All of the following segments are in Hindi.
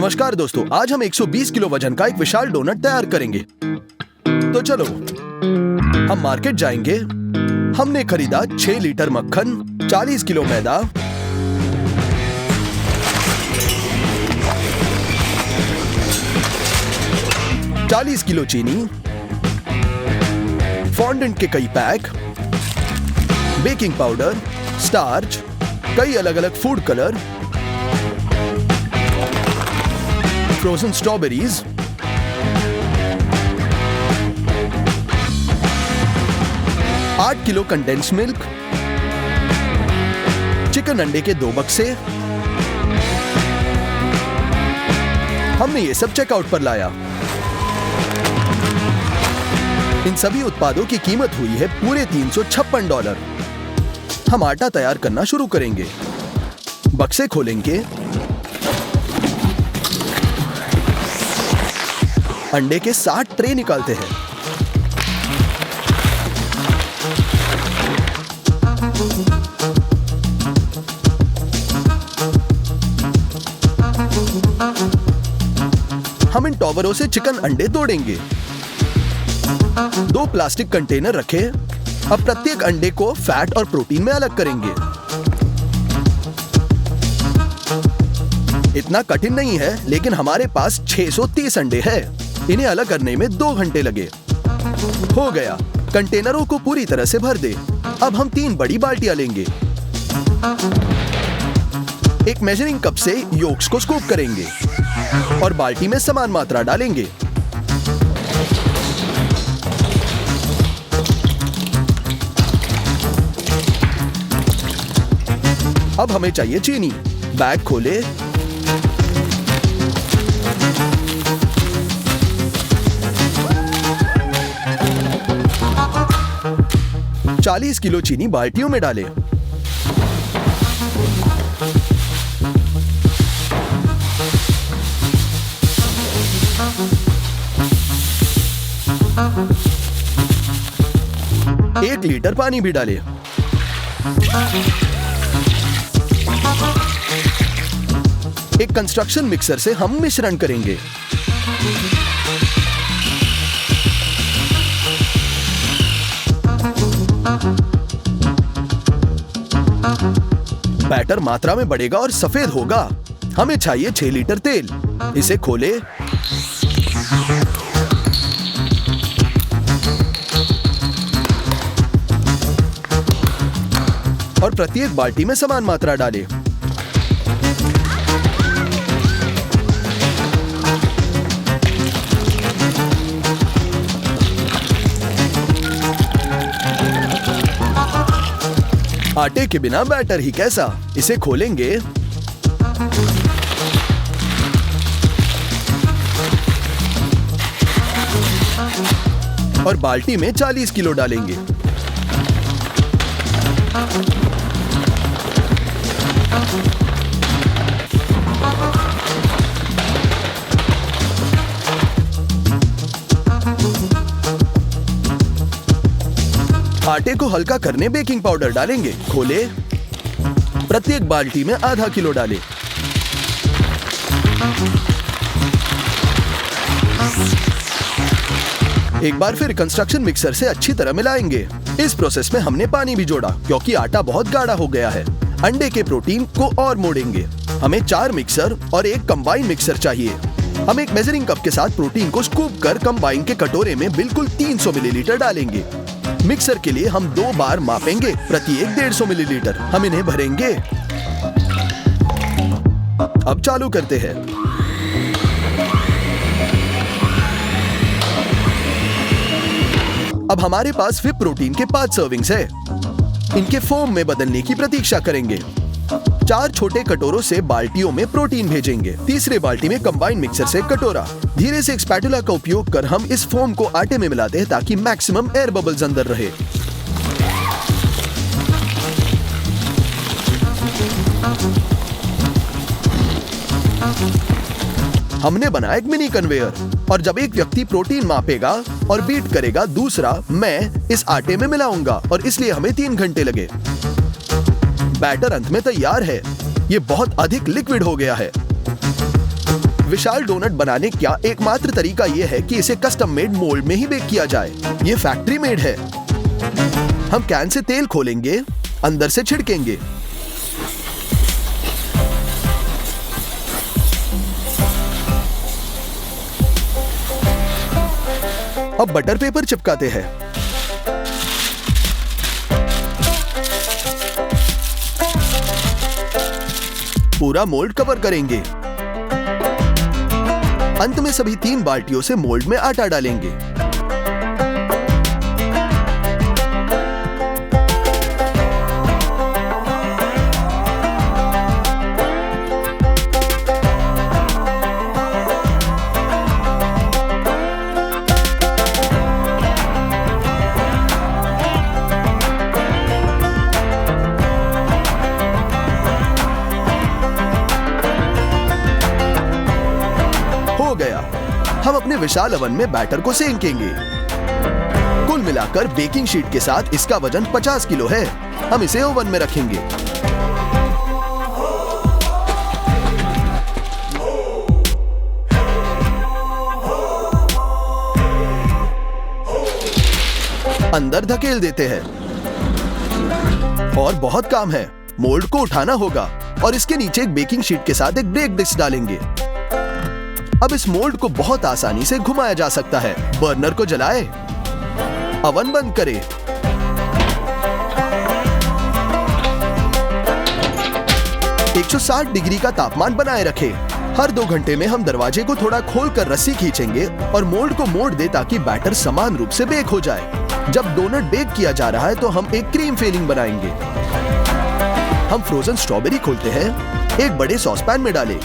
नमस्कार दोस्तों, आज हम 120 किलो वजन का एक विशाल डोनट तैयार करेंगे। तो चलो हम मार्केट जाएंगे। हमने खरीदा 6 लीटर मक्खन, 40 किलो मैदा, 40 किलो चीनी, फॉन्डेंट के कई पैक, बेकिंग पाउडर, स्टार्च, कई अलग अलग फूड कलर, फ्रोजन स्ट्रॉबेरीज, आठ किलो कंडेंस मिल्क, चिकन अंडे के 2 बक्से। हमने ये सब चेकआउट पर लाया। इन सभी उत्पादों की कीमत हुई है पूरे $356। हम आटा तैयार करना शुरू करेंगे। बक्से खोलेंगे, अंडे के 60 ट्रे निकालते हैं। हम इन टॉवरों से चिकन अंडे तोड़ेंगे। 2 प्लास्टिक कंटेनर रखें। अब प्रत्येक अंडे को फैट और प्रोटीन में अलग करेंगे। इतना कठिन नहीं है, लेकिन हमारे पास 630 अंडे हैं। इन्हें अलग करने में 2 घंटे लगे। हो गया। कंटेनरों को पूरी तरह से भर दे। अब हम 3 बड़ी बाल्टियां लेंगे। एक मेजरिंग कप से योक्स को स्कूप करेंगे और बाल्टी में समान मात्रा डालेंगे। अब हमें चाहिए चीनी। बैग खोले, $40 किलो चीनी बाल्टियों में डालें। एक लीटर पानी भी डालें। एक कंस्ट्रक्शन मिक्सर से हम मिश्रण करेंगे। बैटर मात्रा में बढ़ेगा और सफेद होगा। हमें चाहिए 6 लीटर तेल। इसे खोले, और प्रत्येक बाल्टी में समान मात्रा डालें। आटे के बिना बैटर ही कैसा। इसे खोलेंगे, और बाल्टी में 40 किलो डालेंगे। आटे को हल्का करने बेकिंग पाउडर डालेंगे। खोले, प्रत्येक बाल्टी में आधा किलो डालें। एक बार फिर कंस्ट्रक्शन मिक्सर से अच्छी तरह मिलाएंगे। इस प्रोसेस में हमने पानी भी जोड़ा क्योंकि आटा बहुत गाढ़ा हो गया है। अंडे के प्रोटीन को और मोड़ेंगे। हमें 4 मिक्सर और एक कंबाइन मिक्सर चाहिए। हम एक मेजरिंग कप के साथ प्रोटीन को स्कूप कर कंबाइन के कटोरे में बिल्कुल 300 मिलीलीटर डालेंगे। मिक्सर के लिए हम 2 बार मापेंगे, प्रत्येक 150 मिलीलीटर। हम इन्हें भरेंगे। अब चालू करते हैं। अब हमारे पास व्हिप प्रोटीन के 5 सर्विंग्स है। इनके फोम में बदलने की प्रतीक्षा करेंगे। 4 छोटे कटोरों से बाल्टियों में प्रोटीन भेजेंगे। तीसरे बाल्टी में कंबाइन मिक्सर से कटोरा। धीरे से एक स्पैटुला का उपयोग कर हम इस फोम को आटे में मिलाते हैं ताकि मैक्सिमम एयर बबल्स अंदर रहे। हमने बनाया एक मिनी कन्वेयर, और जब एक व्यक्ति प्रोटीन मापेगा और बीट करेगा, दूसरा मैं इस आटे में मिलाऊंगा, और इसलिए हमें 3 घंटे लगे। बैटर अंत में तैयार है। ये बहुत अधिक लिक्विड हो गया है। विशाल डोनट बनाने का एकमात्र तरीका यह है कि इसे कस्टम मेड मोल्ड में ही बेक किया जाए। ये फैक्ट्री मेड है। हम कैन से तेल खोलेंगे, अंदर से छिड़केंगे। अब बटर पेपर चिपकाते हैं। पूरा मोल्ड कवर करेंगे। अंत में सभी 3 बाल्टियों से मोल्ड में आटा डालेंगे। हम अपने विशाल ओवन में बैटर को सेंकेंगे। कुल मिलाकर बेकिंग शीट के साथ इसका वजन 50 किलो है। हम इसे ओवन में रखेंगे। अंदर धकेल देते हैं। और बहुत काम है। मोल्ड को उठाना होगा और इसके नीचे एक बेकिंग शीट के साथ एक ब्रेक डिस्क डालेंगे। अब इस मोल्ड को बहुत आसानी से घुमाया जा सकता है। बर्नर को जलाएं, ओवन बंद करें। एक 160 डिग्री का तापमान बनाए रखें। हर 2 घंटे में हम दरवाजे को थोड़ा खोलकर रस्सी खींचेंगे और मोल्ड को मोड़ दे ताकि बैटर समान रूप से बेक हो जाए। जब डोनट बेक किया जा रहा है तो हम एक क्रीम फिलिंग बनाएंगे। हम फ्रोजन स्ट्रॉबेरी खोलते हैं, एक बड़े सॉसपैन में डालें।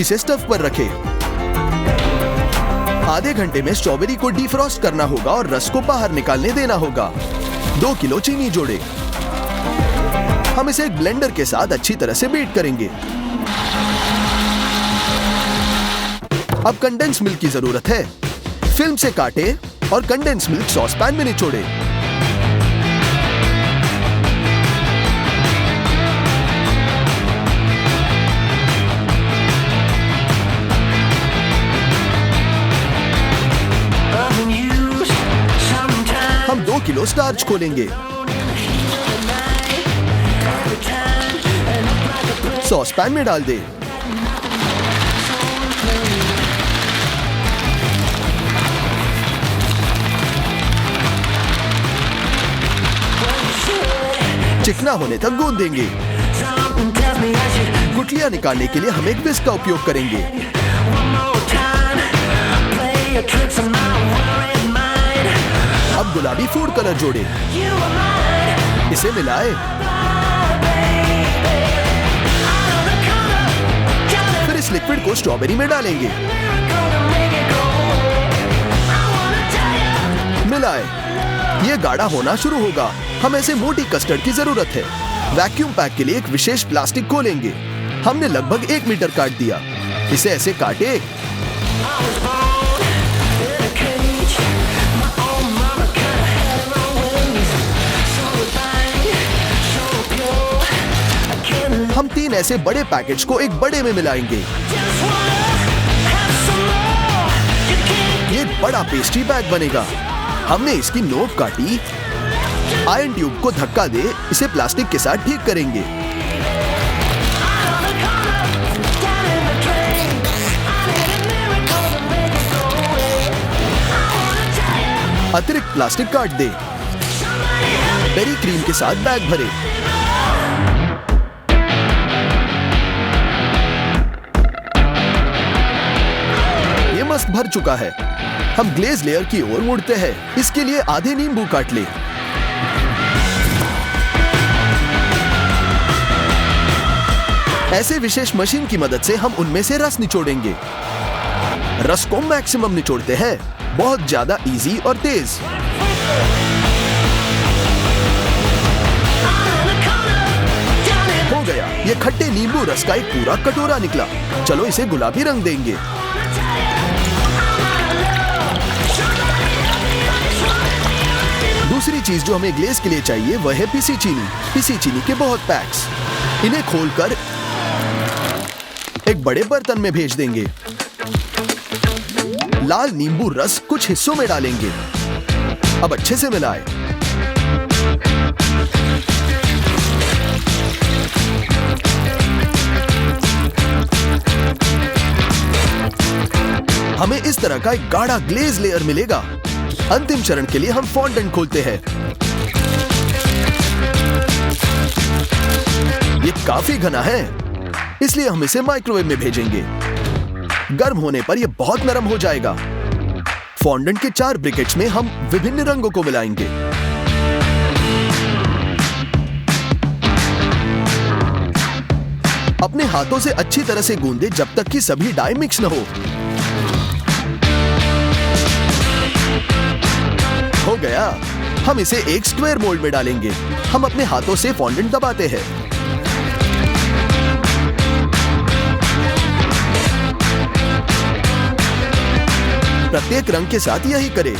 इसे स्टफ पर रखें। आधे घंटे में स्ट्रॉबेरी को डीफ्रॉस्ट करना होगा और रस को बाहर निकालने देना होगा। 2 किलो चीनी जोड़ें। हम इसे एक ब्लेंडर के साथ अच्छी तरह से बीट करेंगे। अब कंडेंस मिल्क की जरूरत है। फिल्म से काटें और कंडेंस मिल्क सॉस पैन में निचोड़ें। हम 2 किलो स्टार्च खोलेंगे। सॉस पैन में डाल दें। चिकना होने तक गूंद देंगे। गुठलियां निकालने के लिए हम एक विस्क का उपयोग करेंगे। अब गुलाबी फूड कलर जोड़ें। इसे मिलाएं। फिर इस लिक्विड को स्ट्रॉबेरी में डालेंगे। मिलाएं। ये गाढ़ा होना शुरू होगा। हमें ऐसे मोटी कस्टर्ड की जरूरत है। वैक्यूम पैक के लिए एक विशेष प्लास्टिक खोलेंगे। हमने लगभग 1 मीटर काट दिया। इसे ऐसे काटे। हम 3 ऐसे बड़े पैकेज को एक बड़े में मिलाएंगे। ये बड़ा पेस्ट्री बैग बनेगा। हमने इसकी नोक काटी। आयरन ट्यूब को धक्का दे, इसे प्लास्टिक के साथ ठीक करेंगे। अतिरिक्त प्लास्टिक काट दे। बेरी क्रीम के साथ बैग भरे। ये मस्त भर चुका है। हम ग्लेज लेयर की ओर मुड़ते हैं। इसके लिए आधे नींबू काट ले। ऐसे विशेष मशीन की मदद से हम उनमें से रस निचोड़ेंगे। रस को मैक्सिमम निचोड़ते हैं, बहुत ज्यादा इजी और तेज। हो गया, ये खट्टे नींबू रस का एक पूरा कटोरा निकला। चलो इसे गुलाबी रंग देंगे। दूसरी चीज जो हमें ग्लेज के लिए चाहिए वह है पिसी चीनी। पिसी चीनी के बहुत पैक्स। इन्हें खोलकर एक बड़े बर्तन में भेज देंगे। लाल नींबू रस कुछ हिस्सों में डालेंगे। अब अच्छे से मिलाएं। हमें इस तरह का एक गाढ़ा ग्लेज लेयर मिलेगा। अंतिम चरण के लिए हम फॉन्डेंट खोलते हैं। ये काफी घना है, इसलिए हम इसे माइक्रोवेव में भेजेंगे। गर्म होने पर यह बहुत नरम हो जाएगा। फॉन्डेंट के 4 ब्रिकेट्स में हम विभिन्न रंगों को मिलाएंगे। अपने हाथों से अच्छी तरह से गूंदें जब तक कि सभी डाई मिक्स न हो गया। हम इसे एक स्क्वायर मोल्ड में डालेंगे। हम अपने हाथों से फॉन्डेंट दबाते हैं। प्रत्येक रंग के साथ यही करें।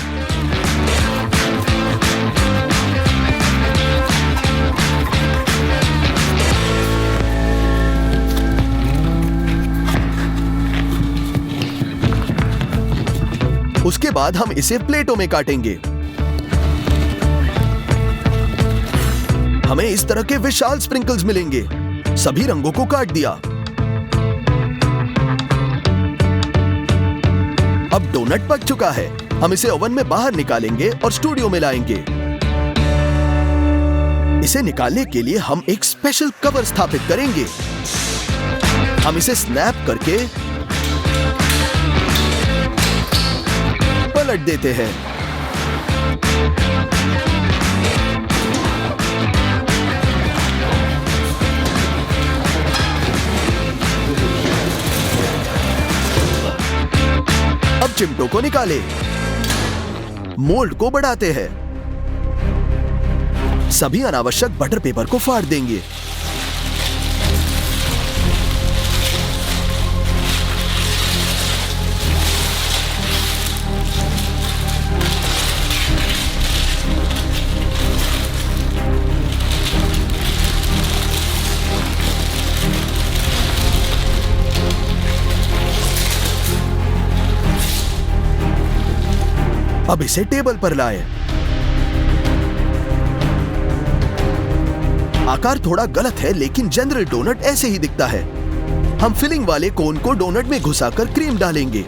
उसके बाद हम इसे प्लेटों में काटेंगे। हमें इस तरह के विशाल स्प्रिंकल्स मिलेंगे। सभी रंगों को काट दिया। अब डोनट पक चुका है। हम इसे ओवन में बाहर निकालेंगे और स्टूडियो में लाएंगे। इसे निकालने के लिए हम एक स्पेशल कवर स्थापित करेंगे। हम इसे स्नैप करके पलट देते हैं। अब चिमटों को निकालें। मोल्ड को बढ़ाते हैं। सभी अनावश्यक बटर पेपर को फाड़ देंगे। अब इसे टेबल पर लाएं। आकार थोड़ा गलत है, लेकिन जनरल डोनट ऐसे ही दिखता है। हम फिलिंग वाले कोन को डोनट में घुसाकर क्रीम डालेंगे।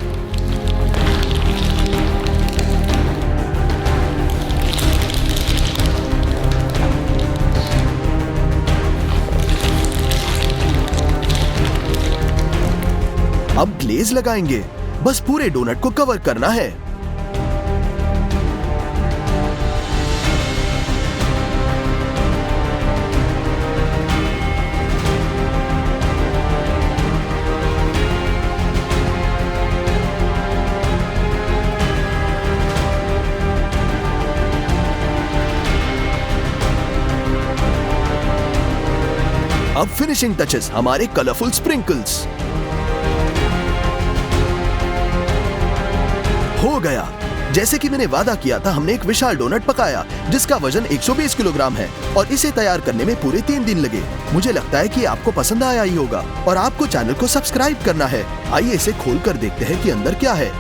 अब ग्लेज लगाएंगे। बस पूरे डोनट को कवर करना है। अब फिनिशिंग टचेस, हमारे कलरफुल स्प्रिंकल्स। हो गया। जैसे कि मैंने वादा किया था, हमने एक विशाल डोनट पकाया जिसका वजन 120 किलोग्राम है और इसे तैयार करने में पूरे 3 दिन लगे। मुझे लगता है कि आपको पसंद आया ही होगा और आपको चैनल को सब्सक्राइब करना है। आइए इसे खोलकर देखते हैं कि अंदर क्या है।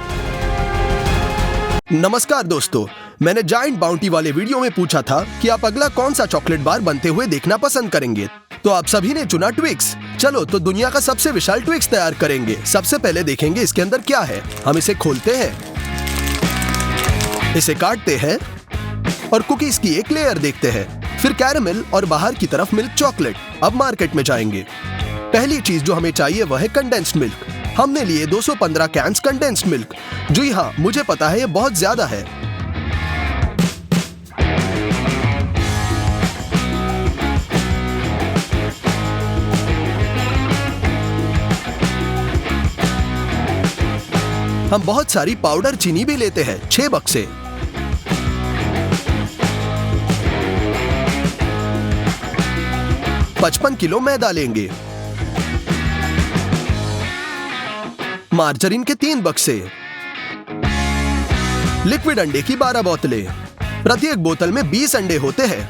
नमस्कार दोस्तों, मैंने जायंट बाउंटी वाले वीडियो में पूछा था कि आप अगला कौन सा चॉकलेट बार बनते हुए देखना पसंद करेंगे, तो आप सभी ने चुना ट्विक्स। चलो तो दुनिया का सबसे विशाल ट्विक्स तैयार करेंगे। सबसे पहले देखेंगे इसके अंदर क्या है। हम इसे खोलते हैं, इसे काटते हैं और कुकीज की एक लेयर देखते हैं, फिर कैरेमल और बाहर की तरफ मिल्क चॉकलेट। अब मार्केट में जाएंगे। पहली चीज जो हमें चाहिए वह है कंडेंस्ड मिल्क। हमने लिए 215 कैन्स कंडेंस्ड मिल्क। जी हाँ, मुझे पता है ये बहुत ज्यादा है। हम बहुत सारी पाउडर चीनी भी लेते हैं, 6 बक्से। $55 किलो मैदा लेंगे। मार्जरीन के 3 बक्से। लिक्विड अंडे की 12 बोतलें। प्रत्येक बोतल में 20 अंडे होते हैं।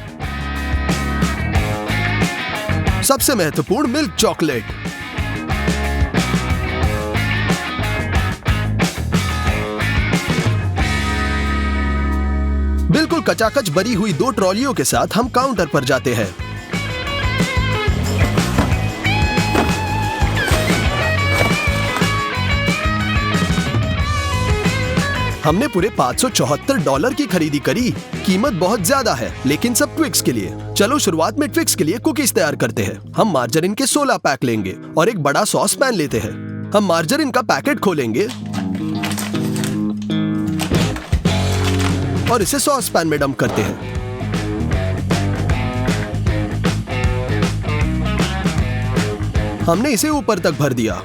सबसे महत्वपूर्ण मिल्क चॉकलेट। बिल्कुल कचाकच भरी हुई 2 ट्रॉलियों के साथ हम काउंटर पर जाते हैं। हमने पूरे $574 की खरीदी करी। कीमत बहुत ज्यादा है, लेकिन सब ट्विक्स के लिए। चलो शुरुआत में ट्विक्स के लिए कुकीज तैयार करते हैं। हम मार्जरीन के 16 पैक लेंगे और एक बड़ा सॉस पैन लेते हैं। हम मार्जरीन का पैकेट खोलेंगे और इसे सॉस पैन में डंप करते हैं। हमने इसे ऊपर तक भर दिया।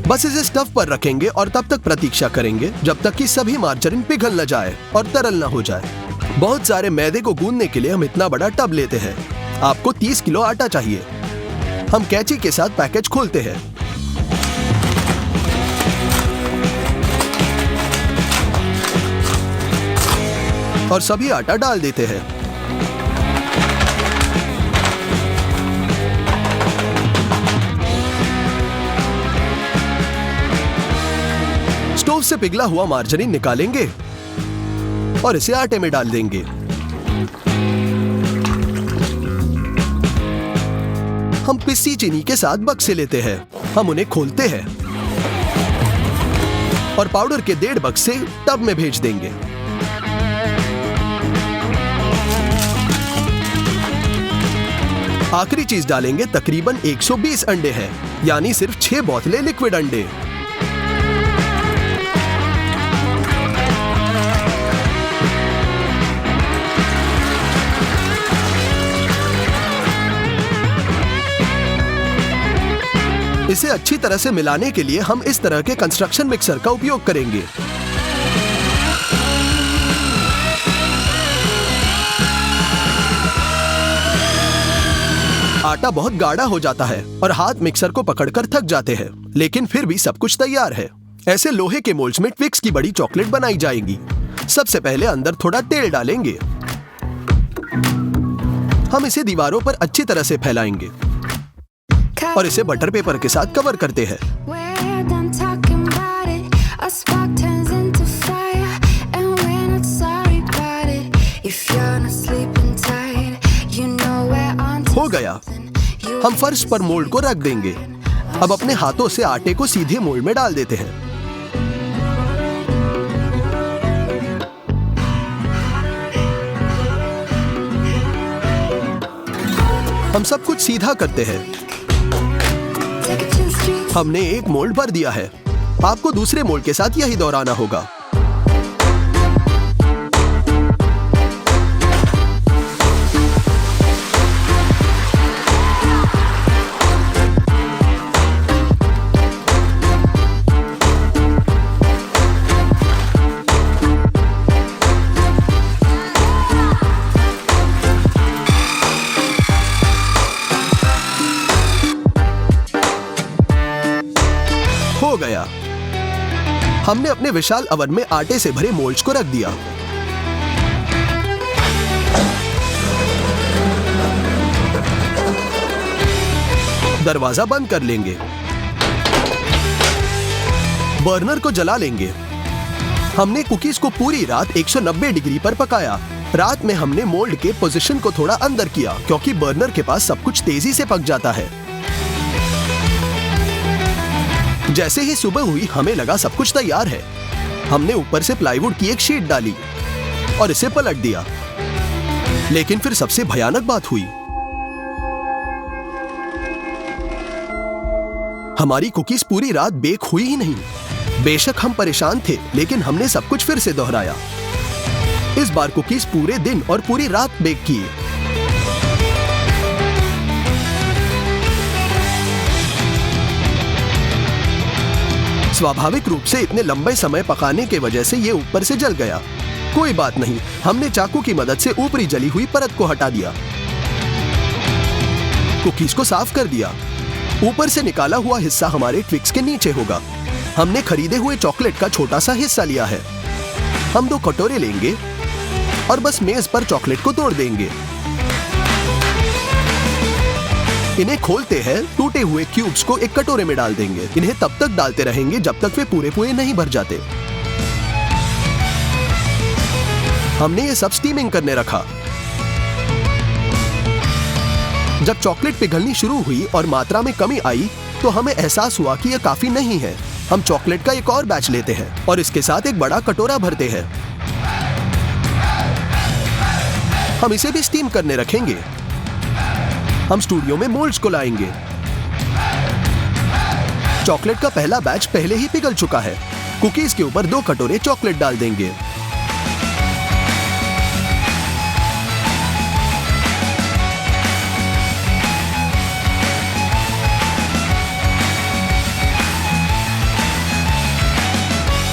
बस इसे स्टफ पर रखेंगे और तब तक प्रतीक्षा करेंगे जब तक कि सभी मार्जरीन पिघल न जाए और तरल न हो जाए। बहुत सारे मैदे को गूंदने के लिए हम इतना बड़ा टब लेते हैं। आपको 30 किलो आटा चाहिए। हम कैंची के साथ पैकेज खोलते हैं। और सभी आटा डाल देते हैं। स्टोव से पिघला हुआ मार्जरीन निकालेंगे और इसे आटे में डाल देंगे। हम पिसी चीनी के साथ बक्से लेते हैं। हम उन्हें खोलते हैं और पाउडर के 1.5 बक्से टब में भेज देंगे। आखिरी चीज डालेंगे। तकरीबन 120 अंडे हैं, यानी सिर्फ 6 बोतलें लिक्विड अंडे। इसे अच्छी तरह से मिलाने के लिए हम इस तरह के कंस्ट्रक्शन मिक्सर का उपयोग करेंगे। आटा बहुत गाढ़ा हो जाता है और हाथ मिक्सर को पकड़कर थक जाते हैं, लेकिन फिर भी सब कुछ तैयार है। ऐसे लोहे के मोल्ड्स में ट्विक्स की बड़ी चॉकलेट बनाई जाएगी। सबसे पहले अंदर थोड़ा तेल डालेंगे। हम इसे दीवारों पर अच्छी तरह से फैलाएंगे और इसे बटर पेपर के साथ कवर करते हैं। हो गया। हम फर्श पर मोल्ड को रख देंगे। अब अपने हाथों से आटे को सीधे मोल्ड में डाल देते हैं। हम सब कुछ सीधा करते हैं। हमने एक मोल्ड भर दिया है। आपको दूसरे मोल्ड के साथ यही दोहराना होगा। हो गया। हमने अपने विशाल ओवन में आटे से भरे मोल्ड्स को रख दिया। दरवाजा बंद कर लेंगे। बर्नर को जला लेंगे। हमने कुकीज को पूरी रात 190 डिग्री पर पकाया। रात में हमने मोल्ड के पोजीशन को थोड़ा अंदर किया, क्योंकि बर्नर के पास सब कुछ तेजी से पक जाता है। जैसे ही सुबह हुई, हमें लगा सब कुछ तैयार है। हमने ऊपर से प्लाईवुड की एक शीट डाली और इसे पलट दिया। लेकिन फिर सबसे भयानक बात हुई। हमारी कुकीज पूरी रात बेक हुई ही नहीं। बेशक हम परेशान थे, लेकिन हमने सब कुछ फिर से दोहराया। इस बार कुकीज पूरे दिन और पूरी रात बेक किए। स्वाभाविक रूप से इतने लंबे समय पकाने के वजह से ये ऊपर से जल गया। कोई बात नहीं, हमने चाकू की मदद से ऊपरी जली हुई परत को हटा दिया। कुकीज को साफ कर दिया। ऊपर से निकाला हुआ हिस्सा हमारे ट्विक्स के नीचे होगा। हमने खरीदे हुए चॉकलेट का छोटा सा हिस्सा लिया है। हम 2 कटोरे लेंगे और बस मेज पर चॉकलेट को तोड़ देंगे। इन्हें खोलते हैं, टूटे हुए क्यूब्स को एक कटोरे में डाल देंगे। इन्हें तब तक डालते रहेंगे जब तक वे पूरे पूरे नहीं भर जाते। हमने ये सब स्टीमिंग करने रखा। जब चॉकलेट पिघलनी शुरू हुई और मात्रा में कमी आई तो हमें एहसास हुआ कि यह काफी नहीं है। हम चॉकलेट का एक और बैच लेते हैं और इसके साथ एक बड़ा कटोरा भरते हैं। हम इसे भी स्टीम करने रखेंगे। हम स्टूडियो में मोल्ड्स को लाएंगे। चॉकलेट का पहला बैच पहले ही पिघल चुका है। कुकीज के ऊपर 2 कटोरे चॉकलेट डाल देंगे।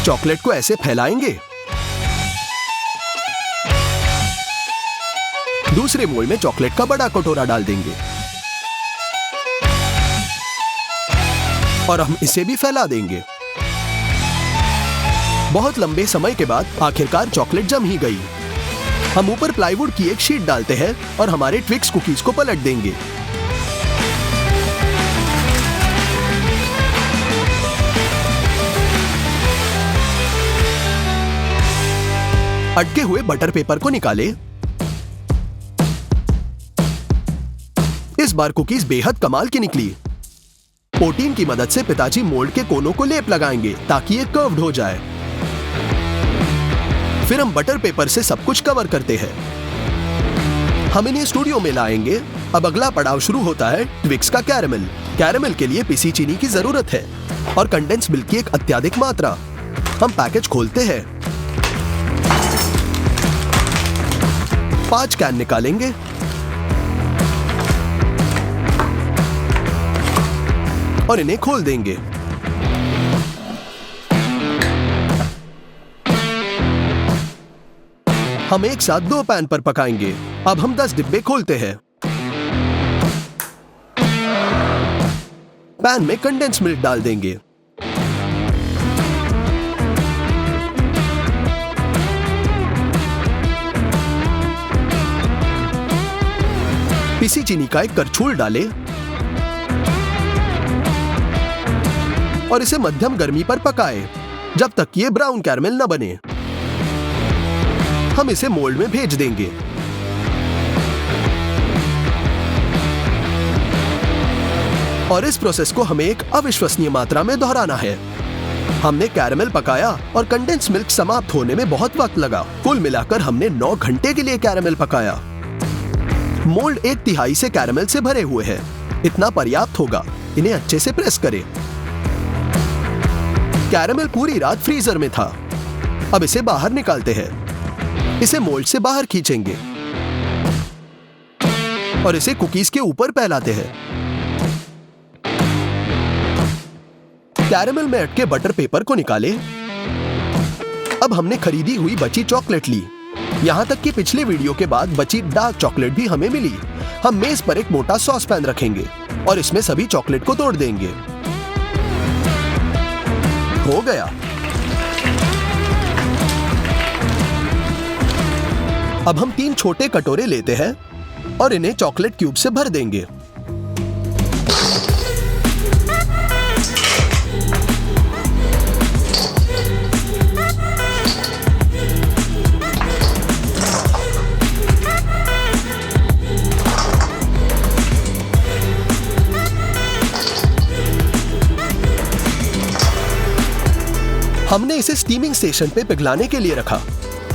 चॉकलेट को ऐसे फैलाएंगे। दूसरे मोल्ड में चॉकलेट का बड़ा कटोरा डाल देंगे और हम इसे भी फैला देंगे। बहुत लंबे समय के बाद आखिरकार चॉकलेट जम ही गई। हम ऊपर प्लाईवुड की एक शीट डालते हैं और हमारे ट्विक्स कुकीज को पलट देंगे। अटके हुए बटर पेपर को निकाले। इस बार कुकीज बेहद कमाल की निकली। पोटीन की मदद से पिताजी मोल्ड के कोनों को लेप लगाएंगे ताकि ये कर्व्ड हो जाए। फिर हम बटर पेपर से सब कुछ कवर करते हैं। हम इन्हें स्टूडियो में लाएंगे। अब अगला पड़ाव शुरू होता है ट्विक्स का कैरेमल। कैरेमल के लिए पिसी चीनी की जरूरत है और कंडेंस मिल्क की एक अत्यधिक मात्रा। हम पैकेज खोलते हैं। 5 कैन निकालेंगे। और इन्हें खोल देंगे। हम एक साथ 2 पैन पर पकाएंगे। अब हम 10 डिब्बे खोलते हैं। पैन में कंडेंस मिल्क डाल देंगे। पिसी चीनी का एक करछूल डालें और इसे मध्यम गर्मी पर पकाएं जब तक ये ब्राउन कैरमेल न बने। हम इसे मोल्ड में भेज देंगे। और इस प्रोसेस को हमें एक अविश्वसनीय मात्रा में दोहराना है। हमने कैरमेल पकाया और कंडेंस मिल्क समाप्त होने में बहुत वक्त लगा। कुल मिलाकर हमने 9 घंटे के लिए कैरमेल पकाया। मोल्ड 1/3 से कैरमेल से भरे हुए हैं। इतना पर्याप्त होगा। इन्हें अच्छे से प्रेस करें। कैरमेल पूरी रात फ्रीजर में था। अब इसे बाहर निकालते हैं। इसे मोल्ड से बाहर खींचेंगे और इसे कुकीज के ऊपर फैलाते हैं। कैरमेल में अटके बटर पेपर को निकाले। अब हमने खरीदी हुई बची चॉकलेट ली। यहां तक कि पिछले वीडियो के बाद बची डार्क चॉकलेट भी हमें मिली। हम मेज पर एक मोटा सॉस पैन रखेंगे और इसमें सभी चॉकलेट को तोड़ देंगे। हो गया। अब हम 3 छोटे कटोरे लेते हैं और इन्हें चॉकलेट क्यूब से भर देंगे। हमने इसे स्टीमिंग स्टेशन पे पिघलाने के लिए रखा।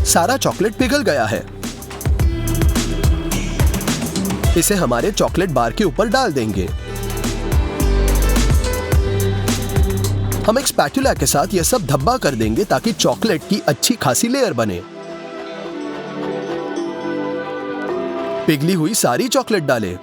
सारा चॉकलेट पिघल गया है। इसे हमारे चॉकलेट बार के ऊपर डाल देंगे। हम एक स्पैटुला के साथ यह सब धब्बा कर देंगे ताकि चॉकलेट की अच्छी खासी लेयर बने। पिघली हुई सारी चॉकलेट डालें।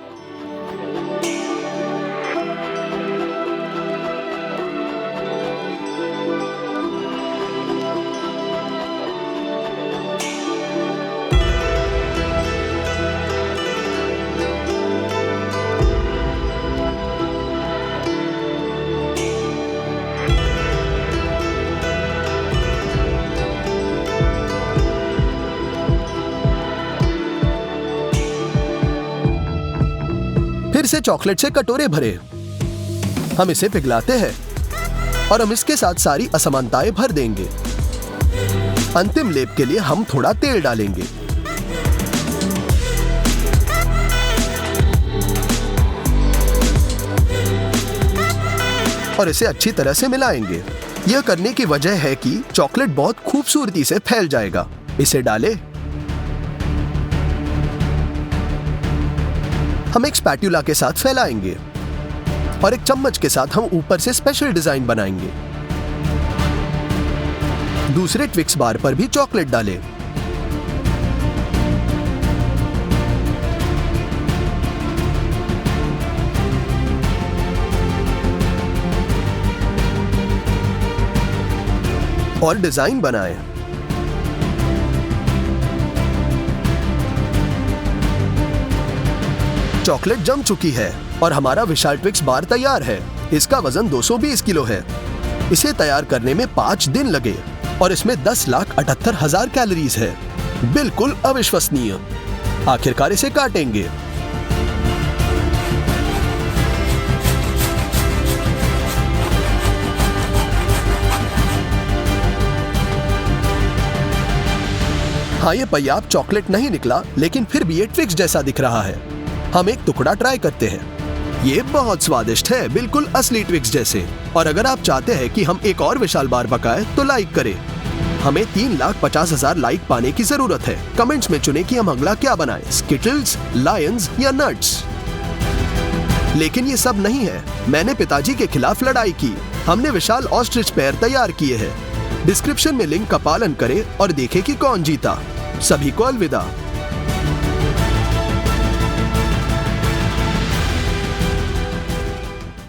फिर से चॉकलेट से कटोरे भरे। हम इसे पिघलाते हैं और हम इसके साथ सारी असमानताएं भर देंगे। अंतिम लेप के लिए हम थोड़ा तेल डालेंगे। और इसे अच्छी तरह से मिलाएंगे। यह करने की वजह है कि चॉकलेट बहुत खूबसूरती से फैल जाएगा। इसे डालें। हम एक स्पैटुला के साथ फैलाएंगे और एक चम्मच के साथ हम ऊपर से स्पेशल डिजाइन बनाएंगे। दूसरे ट्विक्स बार पर भी चॉकलेट डालें। और डिजाइन बनाएं। चॉकलेट जम चुकी है और हमारा विशाल ट्विक्स बार तैयार है। इसका वजन 220 किलो है। इसे तैयार करने में 5 दिन लगे और इसमें 10,78,000 कैलोरीज है। बिल्कुल अविश्वसनीय। आखिरकार इसे काटेंगे। हाँ, ये पर्याप्त चॉकलेट नहीं निकला, लेकिन फिर भी ये ट्विक्स जैसा दिख रहा है। हम एक टुकड़ा ट्राई करते हैं। ये बहुत स्वादिष्ट है, बिल्कुल असली ट्विक्स जैसे। और अगर आप चाहते हैं कि हम एक और विशाल बार पकाएं तो लाइक करें। हमें 3,50,000 लाइक पाने की जरूरत है। कमेंट्स में चुनें कि हम अगला क्या बनाएं, स्किटल्स, लायंस या नट्स। लेकिन ये सब नहीं है। मैंने पिताजी के खिलाफ लड़ाई की। हमने विशाल ऑस्ट्रिच पैर तैयार किए हैं। डिस्क्रिप्शन में लिंक का पालन करें और देखें कि कौन जीता। सभी को अलविदा।